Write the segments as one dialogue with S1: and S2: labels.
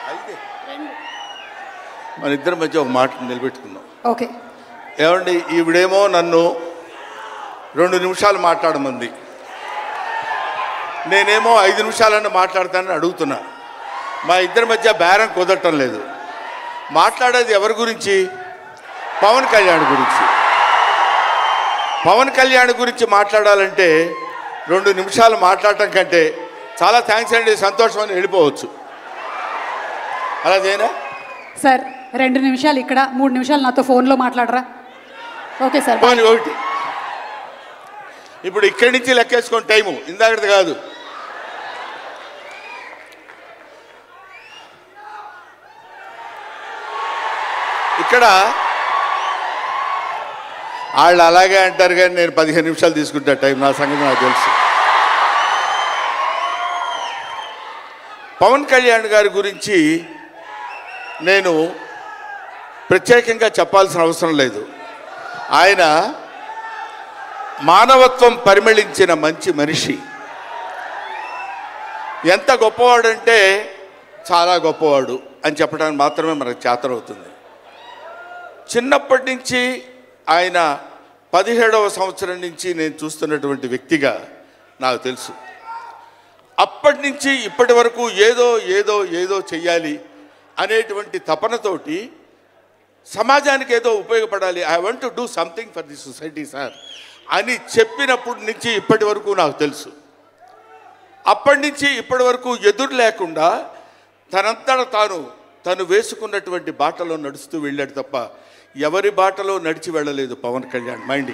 S1: అయితే మన ఇద్దరి మధ్య ఒక మాట నిలబెట్టుకుందాం.
S2: ఓకే.
S1: ఏమండి, ఈవిడేమో నన్ను 2 నిమిషాలు మాట్లాడమంది, నేనేమో 5 నిమిషాలన్నా మాట్లాడతానని అడుగుతున్నా. మా ఇద్దరి మధ్య బేరం కుదరటం లేదు. మాట్లాడేది ఎవరి గురించి? పవన్ కళ్యాణ్ గురించి. పవన్ కళ్యాణ్ గురించి మాట్లాడాలంటే 2 నిమిషాలు మాట్లాడటం కంటే చాలా థ్యాంక్స్ అండి, సంతోషం అని వెళ్ళిపోవచ్చు. అలా చేయనా
S2: సార్? 2 నిమిషాలు ఇక్కడ, 3 నిమిషాలు నాతో ఫోన్లో మాట్లాడరా? Okay sir.
S1: ఒకటి ఇప్పుడు ఇక్కడి నుంచి లెక్కేసుకోండి టైము, ఇందాకది కాదు. ఇక్కడ వాళ్ళు అలాగే అంటారు కానీ నేను 15 నిమిషాలు తీసుకుంటా టైం. నా సంగతి నాకు తెలుసు. పవన్ కళ్యాణ్ గారి గురించి నేను ప్రత్యేకంగా చెప్పాల్సిన అవసరం లేదు. ఆయన మానవత్వం పరిమళించిన మంచి మనిషి. ఎంత గొప్పవాడంటే చాలా గొప్పవాడు అని చెప్పడానికి మాత్రమే మనకు చేతనవుతుంది. చిన్నప్పటి నుంచి ఆయన 17వ సంవత్సరం నుంచి నేను చూస్తున్నటువంటి వ్యక్తిగా నాకు తెలుసు. అప్పటి నుంచి ఇప్పటి వరకు ఏదో ఏదో ఏదో చెయ్యాలి అనేటువంటి తపనతోటి సమాజానికి ఏదో ఉపయోగపడాలి, I want to do something for the society sir అని చెప్పినప్పటి నుంచి ఇప్పటి వరకు నాకు తెలుసు. అప్పటి నుంచి ఇప్పటి వరకు ఎదురు లేకుండా తనంతట తను వేసుకున్నటువంటి బాటలో నడుస్తూ వెళ్ళాడు తప్ప ఎవరి బాటలో నడిచి వెళ్ళలేదు పవన్ కళ్యాణ్. మైండ్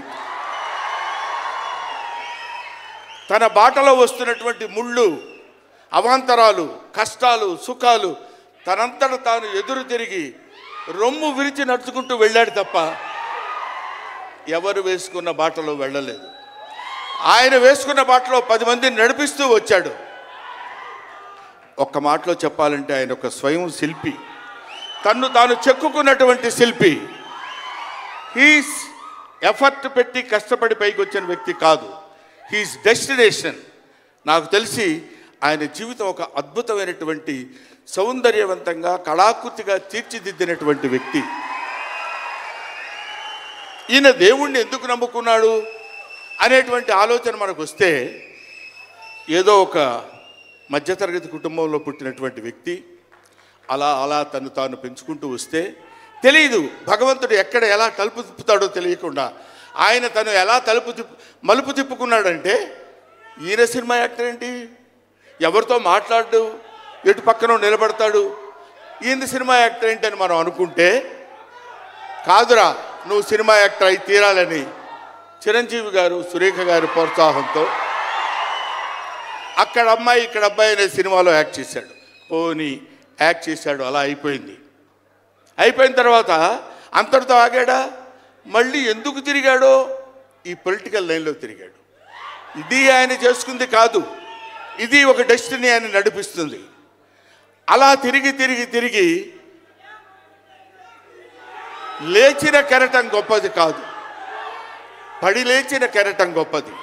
S1: తన బాటలో వస్తున్నటువంటి ముళ్ళు, అవాంతరాలు, కష్టాలు, సుఖాలు తనంతట తాను ఎదురు తిరిగి రొమ్ము విరిచి నడుచుకుంటూ వెళ్ళాడు తప్ప ఎవరు వేసుకున్న బాటలో వెళ్ళలేదు. ఆయన వేసుకున్న బాటలో 10 మందిని నడిపిస్తూ వచ్చాడు. ఒక్క మాటలో చెప్పాలంటే ఆయన ఒక స్వయం శిల్పి, తన్ను తాను చెక్కుకున్నటువంటి శిల్పి. హీస్ ఎఫర్ట్ పెట్టి కష్టపడి పైకి వచ్చిన వ్యక్తి కాదు, హీస్ డెస్టినేషన్. నాకు తెలిసి ఆయన జీవితం ఒక అద్భుతమైనటువంటి సౌందర్యవంతంగా కళాకృతిగా తీర్చిదిద్దినటువంటి వ్యక్తి. ఈయన దేవుణ్ణి ఎందుకు నమ్ముకున్నాడు అనేటువంటి ఆలోచన మనకు వస్తే, ఏదో ఒక మధ్యతరగతి కుటుంబంలో పుట్టినటువంటి వ్యక్తి అలా అలా తను తాను పెంచుకుంటూ వస్తే తెలియదు భగవంతుడు ఎక్కడ ఎలా తలుపు తిప్పుతాడో తెలియకుండా ఆయన తను ఎలా మలుపు తిప్పుకున్నాడంటే, ఈయన సినిమా యాక్టర్ ఏంటి, ఎవరితో మాట్లాడు, ఎటు పక్కన నిలబడతాడు, ఈయన సినిమా యాక్టర్ ఏంటి అని మనం అనుకుంటే, కాదురా నువ్వు సినిమా యాక్టర్ అయి తీరాలని చిరంజీవి గారు, సురేఖ గారి ప్రోత్సాహంతో అక్కడ అమ్మాయి ఇక్కడ అబ్బాయి అనే సినిమాలో యాక్ట్ చేశాడు. పోనీ యాక్ట్ చేశాడు, అలా అయిపోయింది. అయిపోయిన తర్వాత అంతటితో ఆగాడా? మళ్ళీ ఎందుకు తిరిగాడో ఈ పొలిటికల్ లైన్లో తిరిగాడు. ఇది ఆయన చేసుకుంది కాదు, ఇది ఒక డెస్టినీ ఆయన నడిపిస్తుంది. అలా తిరిగి తిరిగి తిరిగి లేచిన కెరటం గొప్పది కాదు, పడి లేచిన కెరటం గొప్పది.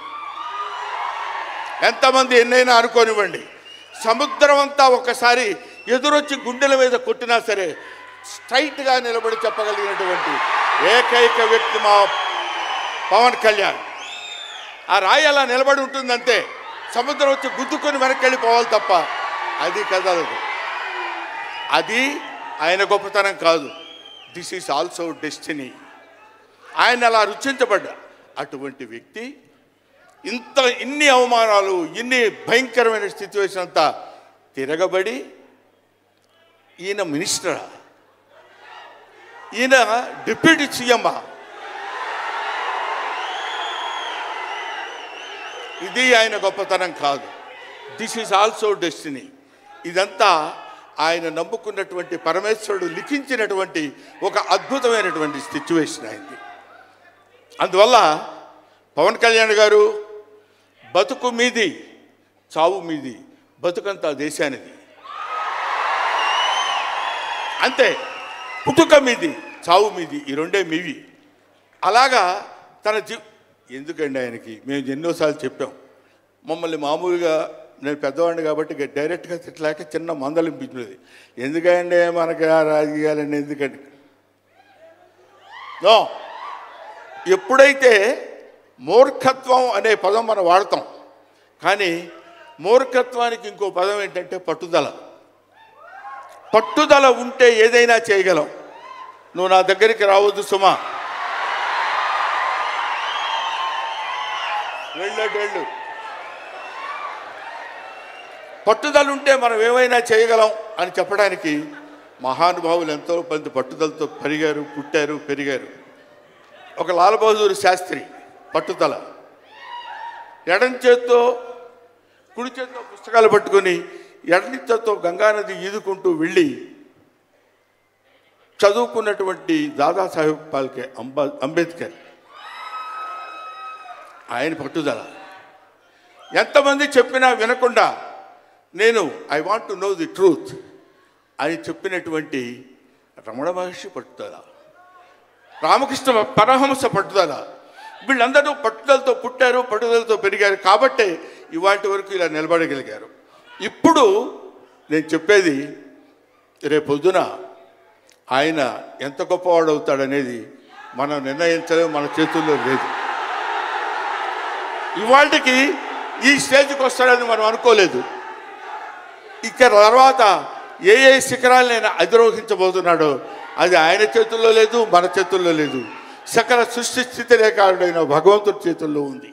S1: ఎంతమంది ఎన్నైనా అనుకోనివ్వండి, సముద్రం అంతా ఒకసారి ఎదురొచ్చి గుండెల మీద కొట్టినా సరే స్ట్రైట్గా నిలబడి చెప్పగలిగినటువంటి ఏకైక వ్యక్తి మా పవన్ కళ్యాణ్. ఆ రాయి అలా నిలబడి ఉంటుందంతే, సముద్రం వచ్చి గుద్దుకొని వెనక్కి వెళ్ళిపోవాలి తప్ప అది కదలదు. అది ఆయన గొప్పతనం కాదు, దిస్ ఈజ్ ఆల్సో డెస్టినీ. ఆయన అలా రుచించబడ్డా అటువంటి వ్యక్తి ఇన్ని అవమానాలు, ఇన్ని భయంకరమైన సిచ్యువేషన్ అంతా తిరగబడి ఈయన మినిస్టరా, ఈయన డిప్యూటీ సీఎమ్మా, ఇది ఆయన గొప్పతనం కాదు. This is also destiny. ఇదంతా ఆయన నమ్ముకున్నటువంటి పరమేశ్వరుడు లిఖించినటువంటి ఒక అద్భుతమైనటువంటి సిచ్యువేషన్ అయింది. అందువల్ల పవన్ కళ్యాణ్ గారు బతుకు మీది చావు మీది, బతుకంతా దేశానిది అంతే. పుట్టుక మీది చావు మీది, ఈ రెండే మీవి. అలాగా తన ఎందుకండి ఆయనకి మేము ఎన్నోసార్లు చెప్పాం, మమ్మల్ని మామూలుగా నేను పెద్దవాడిని కాబట్టి డైరెక్ట్గా తిట్టలేక చిన్న మందలింపించినది. ఎందుకంటే మనకి ఆ రాజకీయాలన్నీ ఎందుకంటే నో, ఎప్పుడైతే మూర్ఖత్వం అనే పదం మనం వాడతాం, కానీ మూర్ఖత్వానికి ఇంకో పదం ఏంటంటే పట్టుదల. పట్టుదల ఉంటే ఏదైనా చేయగలం. నువ్వు నా దగ్గరికి రావద్దు సుమా, వెళ్ళు. పట్టుదల ఉంటే మనం ఏమైనా చేయగలం అని చెప్పడానికి మహానుభావులు ఎంతో మంది పట్టుదలతో పెరిగారు, పుట్టారు, పెరిగారు. ఒక లాల్ బహదూర్ శాస్త్రి పట్టుదల, ఎడం చేత్తో కుడి చేత్తో పుస్తకాలు పట్టుకొని ఎడని చేత్తో గంగానది ఈదుకుంటూ వెళ్ళి చదువుకున్నటువంటి దాదాసాహెబ్ ఫాల్కే అంబేద్కర్, ఆయన పట్టుదల. ఎంతమంది చెప్పినా వినకుండా నేను I want to know the truth అని చెప్పినటువంటి రమణ మహర్షి పట్టుదల, రామకృష్ణ పరమహంస పట్టుదల. వీళ్ళందరూ పట్టుదలతో పుట్టారు, పట్టుదలతో పెరిగారు కాబట్టే ఇవాటి వరకు ఇలా నిలబడగలిగారు. ఇప్పుడు నేను చెప్పేది, రేపొద్దున ఆయన ఎంత గొప్పవాడు అవుతాడనేది మనం నిర్ణయించలేము, మన చేతుల్లో లేదు. ఇవాళకి ఈ స్టేజ్కి వస్తాడని మనం అనుకోలేదు. ఇక తర్వాత ఏ శిఖరాలనైనా అధిరోహించబోతున్నాడో అది ఆయన చేతుల్లో లేదు, మన చేతుల్లో లేదు. సకల సృష్టి స్థితి రేఖారుడైన భగవంతుడి చేతుల్లో ఉంది.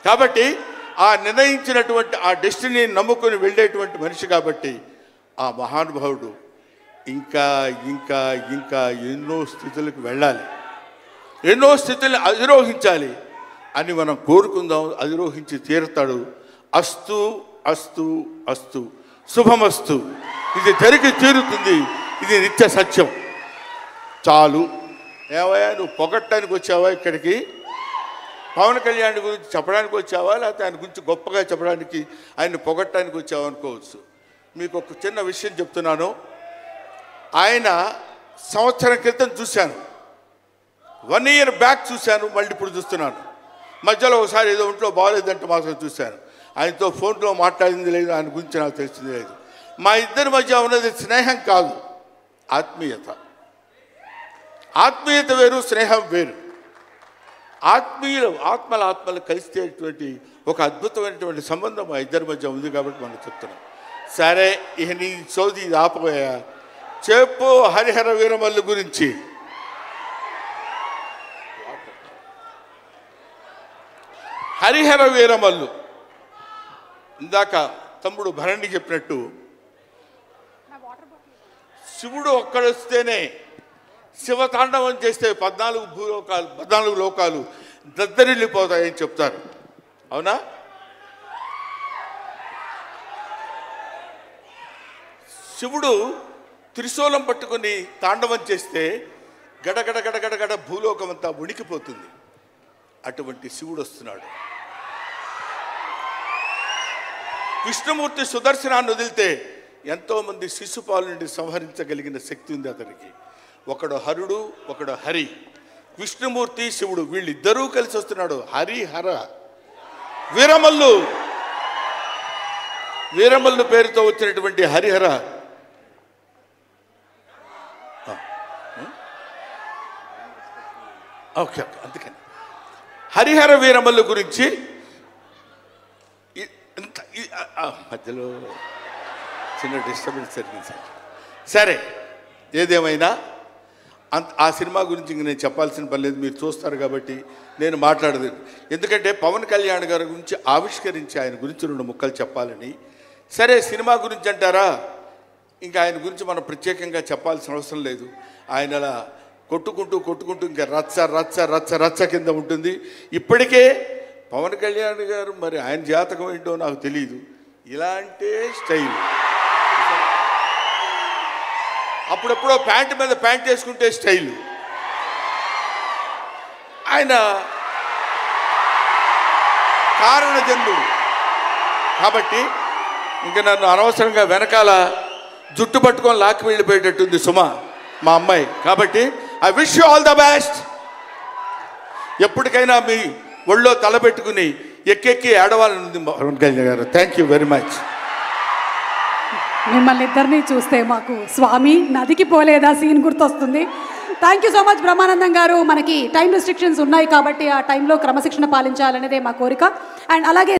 S1: కాబట్టి ఆ నిర్ణయించినటువంటి ఆ డెస్టినీని నమ్ముకొని వెళ్ళేటువంటి మనిషి కాబట్టి ఆ మహానుభావుడు ఇంకా ఇంకా ఇంకా ఎన్నో స్థితులకు వెళ్ళాలి, ఎన్నో స్థితులను అధిరోహించాలి అని మనం కోరుకుందాం. అధిరోహించి తీరుతాడు. అస్తు అస్తు అస్తు, శుభమస్తు. ఇది జరిగి తీరుతుంది, ఇది నిత్య సత్యం. చాలు. ఏవయ్యా, నువ్వు పొగట్టడానికి వచ్చావా ఇక్కడికి? పవన్ కళ్యాణ్ గురించి చెప్పడానికి వచ్చావా, లేకపోతే ఆయన గురించి గొప్పగా చెప్పడానికి, ఆయన పొగట్టడానికి వచ్చావా అనుకోవచ్చు. మీకు ఒక చిన్న విషయం చెప్తున్నాను. ఆయన సంవత్సరం క్రితం చూశాను, 1 year బ్యాక్ చూశాను, మళ్ళీ ఇప్పుడు చూస్తున్నాను. మధ్యలో ఒకసారి ఏదో ఒంట్లో బాగోలేదంటే మాత్రం చూశాను. ఆయనతో ఫోన్లో మాట్లాడింది లేదు, ఆయన గురించి నాకు తెలిసింది లేదు. మా ఇద్దరి మధ్య ఉన్నది స్నేహం కాదు, ఆత్మీయత. ఆత్మీయత వేరు, స్నేహం వేరు. ఆత్మలు కలిసేటువంటి ఒక అద్భుతమైనటువంటి సంబంధం మా ఇద్దరి మధ్య ఉంది కాబట్టి మనం చెప్తున్నాం. సరే, ఇక నీ సోది ఆపబోయా, చెప్పు హరిహర వీరమల్లు గురించి. హరిహర వీరమల్లు ఇందాక తమ్ముడు భరణి చెప్పినట్టు, శివుడు ఒక్కడొస్తేనే, శివతాండవం చేస్తే 14 లోకాలు దద్దరిల్లిపోతాయని చెప్తారు. అవునా? శివుడు త్రిశూలం పట్టుకొని తాండవం చేస్తే గడగడ గడగడగడ భూలోకం అంతా ఉణికిపోతుంది. అటువంటి శివుడు వస్తున్నాడు. విష్ణుమూర్తి సుదర్శనాన్ని వదిలితే ఎంతోమంది శిశుపాల నుండి సంహరించగలిగిన శక్తి ఉంది అతనికి. ఒకడు హరుడు, ఒకడు హరి. విష్ణుమూర్తి, శివుడు వీళ్ళిద్దరూ కలిసి వస్తున్నాడు. హరిహర వీరమల్లు పేరుతో వచ్చినటువంటి హరిహర ఓకే, అందుకని హరిహర వీరమల్లు గురించి మధ్యలో చిన్న డిస్టర్బెన్స్ జరిగింది సార్. సరే, ఏదేమైనా ఆ సినిమా గురించి ఇంక నేను చెప్పాల్సిన పని లేదు, మీరు చూస్తారు కాబట్టి నేను మాట్లాడదు. ఎందుకంటే పవన్ కళ్యాణ్ గారి గురించి ఆవిష్కరించి ఆయన గురించి 2 ముక్కలు చెప్పాలని. సరే, సినిమా గురించి అంటారా, ఇంకా ఆయన గురించి మనం ప్రత్యేకంగా చెప్పాల్సిన అవసరం లేదు. ఆయన అలా కొట్టుకుంటూ ఇంకా రచ్చ రచ్చ రచ్చ రచ్చ కింద ఉంటుంది. ఇప్పటికే పవన్ కళ్యాణ్ గారు, మరి ఆయన జాతకం ఏంటో నాకు తెలియదు, ఇలాంటి స్టైల్. అప్పుడెప్పుడో ప్యాంటు మీద ప్యాంట్ వేసుకుంటే స్టైలు. ఆయన కారణజన్ముడు కాబట్టి ఇంకా నన్ను అనవసరంగా వెనకాల జుట్టు పట్టుకొని లాక్కి వెళ్ళిపోయేటట్టుంది సుమ, మా అమ్మాయి. కాబట్టి I wish you all the best. ఎప్పటికైనా మీ ఒళ్ళో తలపెట్టుకుని ఎక్కెక్కి ఏడవాలని ఉంది పవన్ కళ్యాణ్ గారు. Thank you very much.
S2: మిమ్మల్ని ఇద్దరిని చూస్తే మాకు స్వామి నదికి పోలేదా సీన్ గుర్తొస్తుంది. Thank you so much Brahmanandam గారు. మనకి టైం రెస్ట్రిక్షన్స్ ఉన్నాయి కాబట్టి ఆ టైంలో క్రమశిక్షణ పాలించాలనేదే మా కోరిక. అండ్ అలాగే